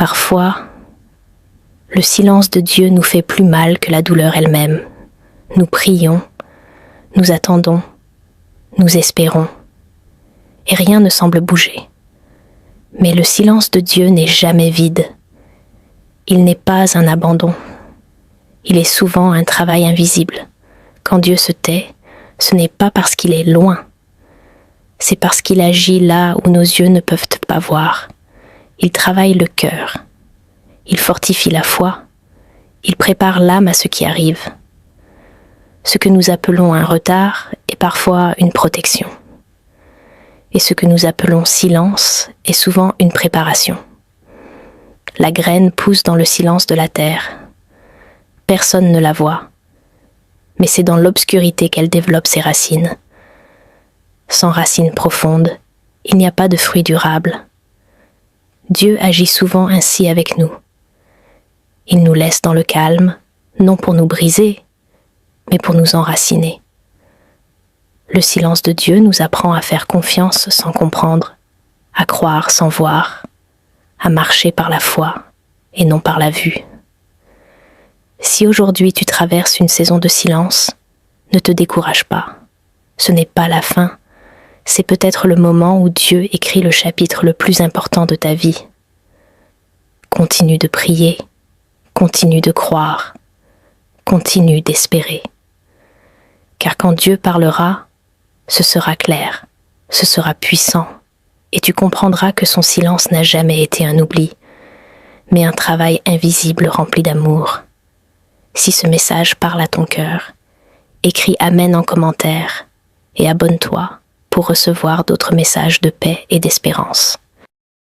Parfois, le silence de Dieu nous fait plus mal que la douleur elle-même. Nous prions, nous attendons, nous espérons, et rien ne semble bouger. Mais le silence de Dieu n'est jamais vide. Il n'est pas un abandon. Il est souvent un travail invisible. Quand Dieu se tait, ce n'est pas parce qu'il est loin. C'est parce qu'il agit là où nos yeux ne peuvent pas voir. Il travaille le cœur. Il fortifie la foi. Il prépare l'âme à ce qui arrive. Ce que nous appelons un retard est parfois une protection. Et ce que nous appelons silence est souvent une préparation. La graine pousse dans le silence de la terre. Personne ne la voit, mais c'est dans l'obscurité qu'elle développe ses racines. Sans racines profondes, il n'y a pas de fruits durables. Dieu agit souvent ainsi avec nous. Il nous laisse dans le calme, non pour nous briser, mais pour nous enraciner. Le silence de Dieu nous apprend à faire confiance sans comprendre, à croire sans voir, à marcher par la foi et non par la vue. Si aujourd'hui tu traverses une saison de silence, ne te décourage pas. Ce n'est pas la fin, c'est peut-être le moment où Dieu écrit le chapitre le plus important de ta vie. Continue de prier, continue de croire, continue d'espérer. Car quand Dieu parlera, ce sera clair, ce sera puissant, et tu comprendras que son silence n'a jamais été un oubli, mais un travail invisible rempli d'amour. Si ce message parle à ton cœur, écris Amen en commentaire et abonne-toi pour recevoir d'autres messages de paix et d'espérance.